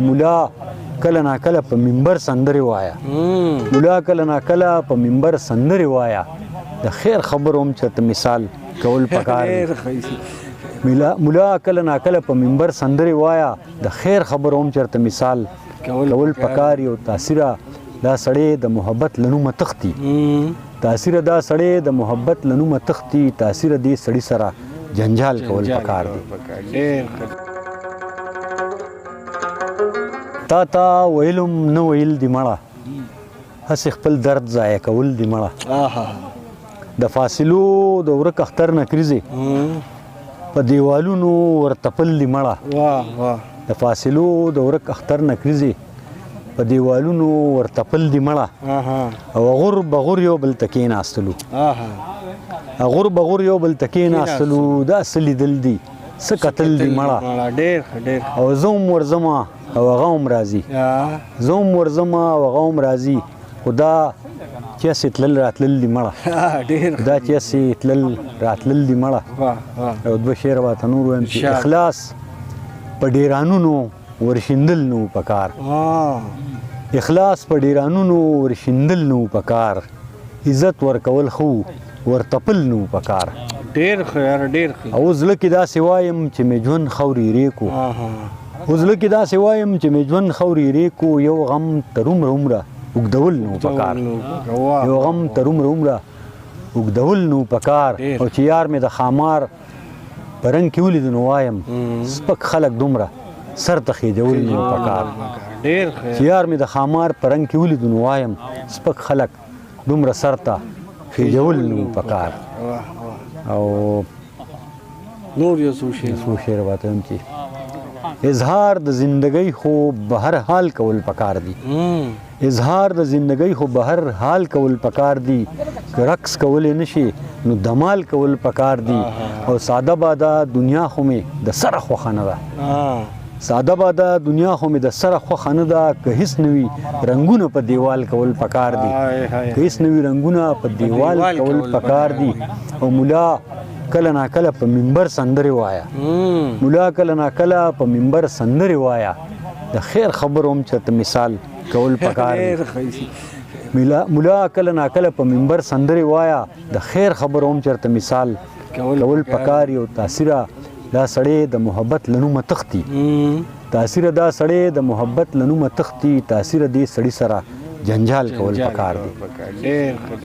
مولا کله نا کله په منبر سندرې وایا مولا کله نا کله په منبر سندرې وایا د خیر خبرو هم چېرته مثال کول پکار دی مولا کله نا کله په منبر سندرې وایا د خیر خبرو هم چېرته مثال کول پکار یو تاثیره دا سړی د محبت له نومه تښتي تاثیره دا سړی د محبت له نومه تښتي تاثیره دې سړي سره جنجال کول پکار دی تا ویلم نه ویل دي مړه هسې خپل درد ضایع کول دي مړه د فاصلو د ورک اختر نکریزې په دیوالونو ورتپل دي مړه د فاصلو د ورک اختر نکریزې په دیوالونو ورتپل دي مړه او غور بغور یو بل ته کېناستلو غور بغور یو بل ته کېناستلو دا څه لیدل دي څه کتل دي مړه او زه هم ورځمه او هغه هم راځي زه هم ورځمه او هغه هم راځي خو دا چې هسې تلل راتلل دي مړه دا چې هسې تلل راتلل دي مړه او دوه شعر راته نور وایم چې اخلاص په ډیرانونو ورشیندل نو پکار اخلاص په ډیرانونو ورشیندل نو پکار عزت ورکول خو ورتپل نو پکار ډیر خیر ډیر او زړه کې داسې وایم چې مې ژوند خوري ریکو او زړه کې داسې وایم چې مې ژوند خوري ریکو یو غم تر عمره اوږدول نو پکار یو غم تر عمره اوږدول نو پکار او چې یار مې د خامار په رنګ کې ولید نو وایم سپک خلک دومره سر ته خېجول نو پکار چې یار مې د خامار په رنګ کې ولید نو وایم سپک خلک دومره سر ته خېجول نو پکار او نور یو څو شعر واته هم چې اظهار د زندګۍ خو به هر حال کول پکار دي اظهار د زندګۍ خو به هر حال کول پکار دي که رقص کولی نشي نو دمال کول پکار دي او ساده باده دنیا خو مې د سره خوښه نه ده ساده باده دنیا خو مې د سره خوښه نه ده که هیڅ نه وي رنګونه په دیوال کول پکار دي که هیڅ نه وي رنګونه په دیوال کول پکار دي او مولا کله نا کله په منبر سندرې وایا مولا کله نا کله په منبر سندرې وایا د خیر خبرو هم چېرته مثال کول پکار دی مولا کله نا کله په منبر سندرې وایا د خیر خبرو هم چېرته مثال کول پکار یو تاثیره دا سړی د محبت له نومه تښتي تاثیره دا سړی د محبت له نومه تښتي تاثیره دې سړي سره جنجال کول پکار دی